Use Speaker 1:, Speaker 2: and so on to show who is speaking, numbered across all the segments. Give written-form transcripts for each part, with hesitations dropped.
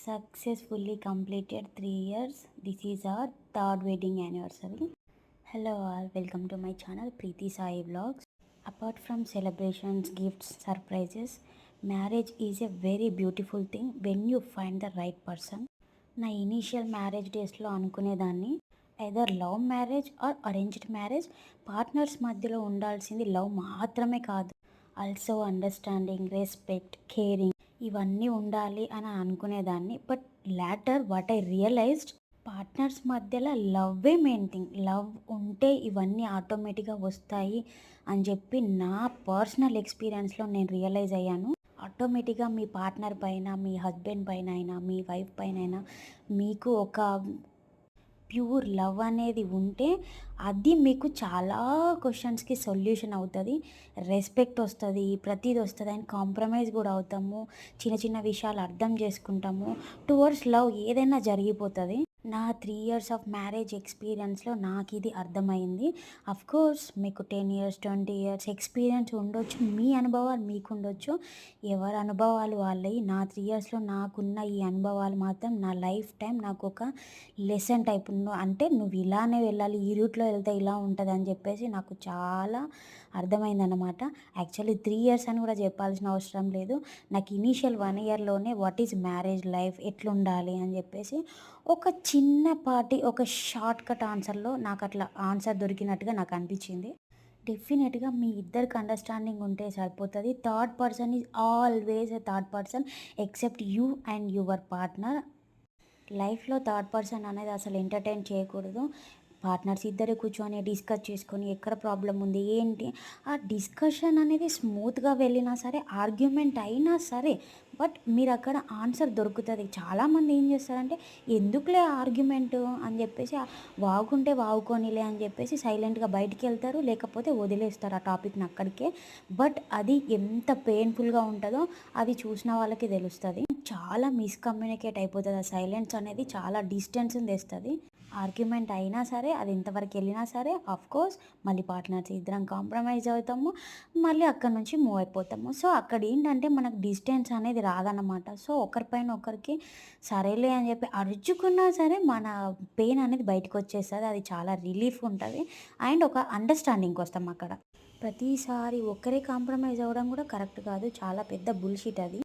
Speaker 1: Successfully completed 3 years. This is our third wedding anniversary. Hello all, welcome to my channel Preeti Sai Vlogs. Apart from celebrations, gifts, surprises, marriage is a very beautiful thing when you find the right person. నా initial marriage డేస్లో అనుకునేదాన్ని either love marriage or arranged marriage. Partners మధ్యలో ఉండాల్సింది love మాత్రమే కాదు, also understanding, respect, caring ఇవన్నీ ఉండాలి అని అనుకునేదాన్ని. But later what I realised, partners మధ్యలో లవ్వే మెయిన్ థింగ్. లవ్ ఉంటే ఇవన్నీ ఆటోమేటిక్గా వస్తాయి అని చెప్పి నా పర్సనల్ ఎక్స్పీరియన్స్లో నేను రియలైజ్ అయ్యాను. ఆటోమేటిక్గా మీ పార్ట్నర్ పైన, మీ హస్బెండ్ పైన అయినా, మీ వైఫ్ పైన అయినా మీకు ఒక ప్యూర్ లవ్ అనేది ఉంటే అది మీకు చాలా క్వశ్చన్స్కి సొల్యూషన్ అవుతుంది. రెస్పెక్ట్ వస్తుంది, ప్రతిదీ వస్తుంది. అండ్ కాంప్రమైజ్ కూడా అవుతాము, చిన్న చిన్న విషయాలు అర్థం చేసుకుంటాము. టువర్డ్స్ లవ్ ఏదైనా జరిగిపోతుంది. నా 3 years ఆఫ్ మ్యారేజ్ ఎక్స్పీరియన్స్లో నాకు ఇది అర్థమైంది. కోర్స్ మీకు 10 years 20 years ఎక్స్పీరియన్స్ ఉండొచ్చు, మీ అనుభవాలు మీకు ఉండొచ్చు, ఎవరి అనుభవాలు వాళ్ళవి. నా 3 yearsలో నాకున్న ఈ అనుభవాలు మాత్రం నా లైఫ్ టైం నాకు ఒక లెసన్ టైప్. అంటే నువ్వు ఇలానే వెళ్ళాలి, ఈ రూట్లో వెళ్తే ఇలా ఉంటుంది అని చెప్పేసి నాకు చాలా అర్థమైందన్నమాట. యాక్చువల్లీ 3 years అని కూడా చెప్పాల్సిన అవసరం లేదు. నాకు ఇనీషియల్ 1 yearలోనే వాట్ ఈజ్ మ్యారేజ్ లైఫ్, ఎట్లుండాలి అని చెప్పేసి ఒక చిన్నపాటి ఒక షార్ట్ కట్ ఆన్సర్లో నాకు అట్లా ఆన్సర్ దొరికినట్టుగా నాకు అనిపించింది. డెఫినెట్గా మీ ఇద్దరికి అండర్స్టాండింగ్ ఉంటే సరిపోతుంది. Third person is always a third person except you and your partner. లైఫ్లో థర్డ్ పర్సన్ అనేది అసలు ఎంటర్టైన్ చేయకూడదు. పార్ట్నర్స్ ఇద్దరు కూర్చొని డిస్కస్ చేసుకొని ఎక్కడ ప్రాబ్లం ఉంది ఏంటి, ఆ డిస్కషన్ అనేది స్మూత్గా వెళ్ళినా సరే, ఆర్గ్యుమెంట్ అయినా సరే, బట్ మీరు అక్కడ ఆన్సర్ దొరుకుతుంది. చాలామంది ఏం చేస్తారంటే ఎందుకులే ఆర్గ్యుమెంట్ అని చెప్పేసి వాగుకుంటే వాగుకోనిలే అని చెప్పేసి సైలెంట్గా బయటికి వెళ్తారు, లేకపోతే వదిలేస్తారు ఆ టాపిక్ని అక్కడికే. బట్ అది ఎంత పెయిన్ఫుల్గా ఉంటుందో అది చూసిన వాళ్ళకి తెలుస్తుంది. చాలా మిస్కమ్యూనికేట్ అయిపోతుంది. ఆ సైలెన్స్ అనేది చాలా డిస్టెన్స్ని తెస్తుంది. ఆర్గ్యుమెంట్ అయినా సరే, అది ఎంతవరకు వెళ్ళినా సరే, కోర్స్ మళ్ళీ పార్ట్నర్స్ ఇద్దరం కాంప్రమైజ్ అవుతాము, మళ్ళీ అక్కడ నుంచి మూవ్ అయిపోతాము. సో అక్కడ ఏంటంటే మనకు డిస్టెన్స్ అనేది రాదన్నమాట. సో ఒకరిపైన ఒకరికి సరేలే అని చెప్పి అరుచుకున్నా సరే మన పెయిన్ అనేది బయటకు వచ్చేస్తుంది. అది చాలా రిలీఫ్ ఉంటుంది అండ్ ఒక అండర్స్టాండింగ్కి వస్తాం అక్కడ. ప్రతిసారి ఒకరే కాంప్రమైజ్ అవ్వడం కూడా కరెక్ట్ కాదు, చాలా పెద్ద బుల్షిట్ అది.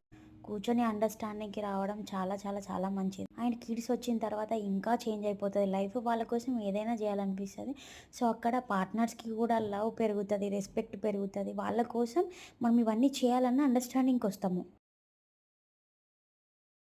Speaker 1: కూర్చొని అండర్స్టాండింగ్కి రావడం చాలా చాలా చాలా మంచిది. అండ్ కిడ్స్ వచ్చిన తర్వాత ఇంకా చేంజ్ అయిపోతుంది లైఫ్. వాళ్ళ కోసం ఏదైనా చేయాలనిపిస్తుంది. సో అక్కడ పార్ట్నర్స్కి కూడా లవ్ పెరుగుతుంది, రెస్పెక్ట్ పెరుగుతుంది. వాళ్ళ కోసం మనం ఇవన్నీ చేయాలన్న అండర్స్టాండింగ్కి వస్తాము.